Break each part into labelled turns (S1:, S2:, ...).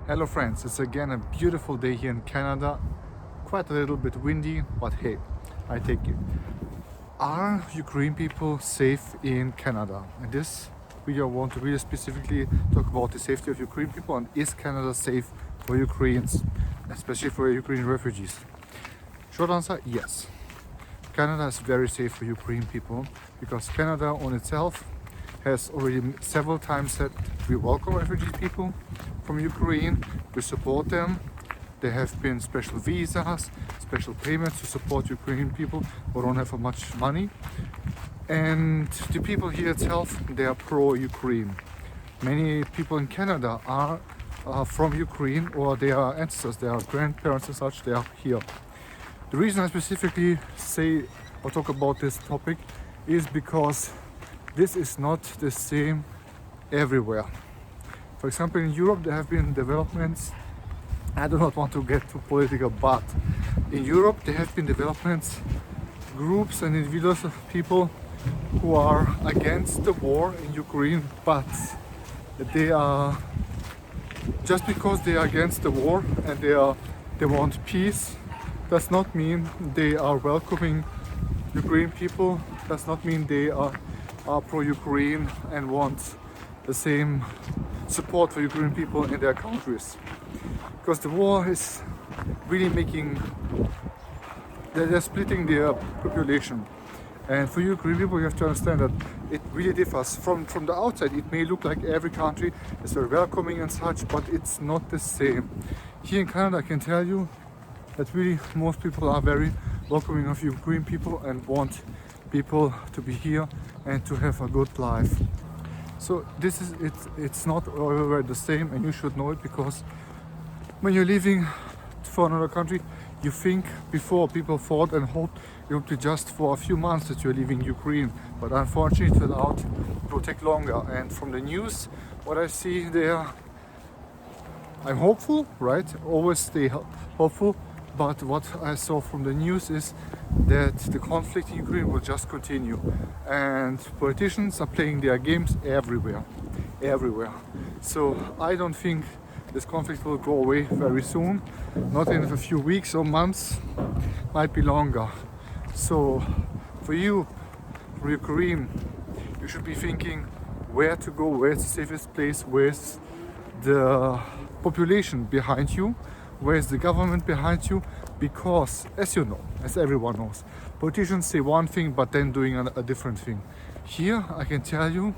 S1: Hello friends, it's again a beautiful day here in Canada. Quite a little bit windy, but hey, I take it. Are Ukrainian people safe in Canada? In this video I want to really specifically talk about the safety of Ukrainian people and is Canada safe for Ukrainians, especially for Ukrainian refugees? Short answer, yes. Canada is very safe for Ukrainian people because Canada on itself has already several times said we welcome refugee people from Ukraine, we support them. There have been special visas, special payments to support Ukrainian people who don't have much money. And the people here itself, they are pro-Ukraine. Many people in Canada are from Ukraine, or their ancestors, their grandparents and such, they are here. The reason I specifically say or talk about this topic is because this is not the same everywhere. For example, in Europe there have been developments. I do not want to get too political, but in Europe there have been developments, groups and individuals of people who are against the war in Ukraine, but they are, just because they are against the war and they want peace, does not mean they are welcoming Ukrainian people, does not mean they are pro-Ukraine and want the same support for Ukrainian people in their countries. Because the war is really making, they're splitting their population. And for Ukrainian people you have to understand that it really differs. From the outside it may look like every country is very welcoming and such, but it's not the same. Here in Canada I can tell you that really most people are very welcoming of Ukrainian people and want people to be here and to have a good life. So this is it's not everywhere the same, and you should know it, because when you're leaving for another country you think before. People thought and hoped it would be just for a few months that you're leaving Ukraine, but unfortunately it will take longer. And from the news what I see there, I'm hopeful, right? Always stay hopeful. But what I saw from the news is that the conflict in Ukraine will just continue, and politicians are playing their games everywhere. So I don't think this conflict will go away very soon, not in a few weeks or months, might be longer. So for you, for Ukraine, you should be thinking where to go, where's the safest place, where's the population behind you, where's the government behind you, because as you know, as everyone knows, politicians say one thing but then doing a different thing. Here I can tell you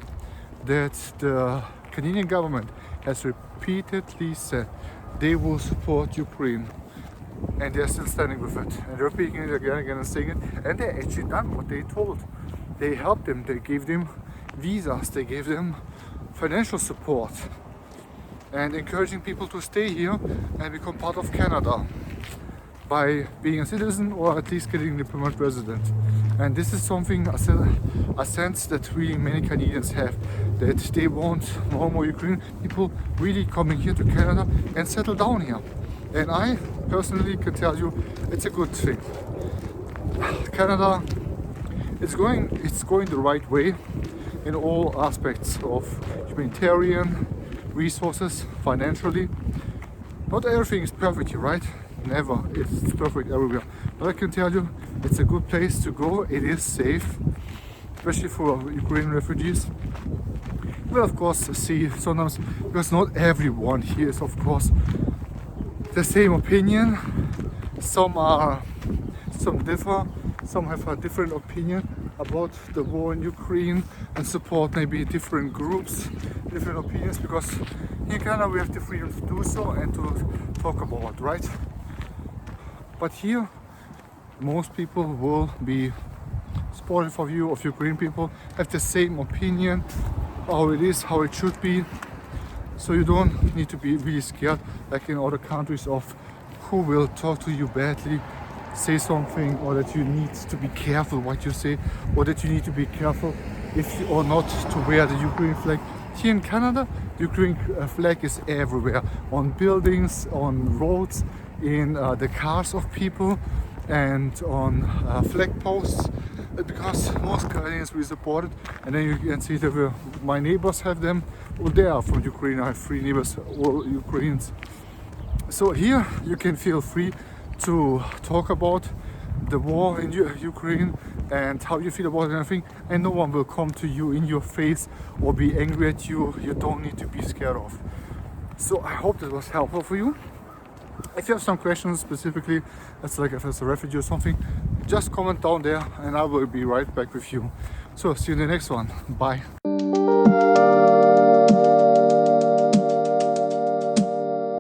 S1: that the Canadian government has repeatedly said they will support Ukraine, and they're still standing with it, and they're repeating it again and again and saying it, and they actually done what they told. They helped them, they gave them visas, they gave them financial support, and encouraging people to stay here and become part of Canada by being a citizen, or at least getting the permanent resident. And this is something, a sense that really many Canadians have, that they want more and more Ukrainian people really coming here to Canada and settle down here. And I personally can tell you it's a good thing. Canada, it's going the right way in all aspects of humanitarian resources, financially. Not everything is perfect here, right? Never it's perfect everywhere, but I can tell you it's a good place to go. It is safe, especially for Ukrainian refugees. We'll of course see sometimes, because not everyone here is of course the same opinion. Some differ, some have a different opinion about the war in Ukraine and support maybe different groups, different opinions, because in Canada we have the freedom to do so and to talk about it, right? But here most people will be supportive of you, of Ukrainian people, have the same opinion, how it is, how it should be. So you don't need to be really scared like in other countries of who will talk to you badly, say something, or that you need to be careful what you say, or that you need to be careful if you, or not to wear the Ukrainian flag. Here in Canada, the Ukrainian flag is everywhere, on buildings, on roads, in the cars of people, and on flag posts, because most Canadians will support it. And then you can see that my neighbors have them, well, they are from Ukraine. I have 3 neighbors, all Ukrainians. So here you can feel free to talk about the war in Ukraine and how you feel about it and everything, and no one will come to you in your face or be angry at you. You don't need to be scared of. So I hope this was helpful for you. If you have some questions specifically, that's like if it's a refugee or something, just comment down there and I will be right back with you. So see you in the next one. Bye.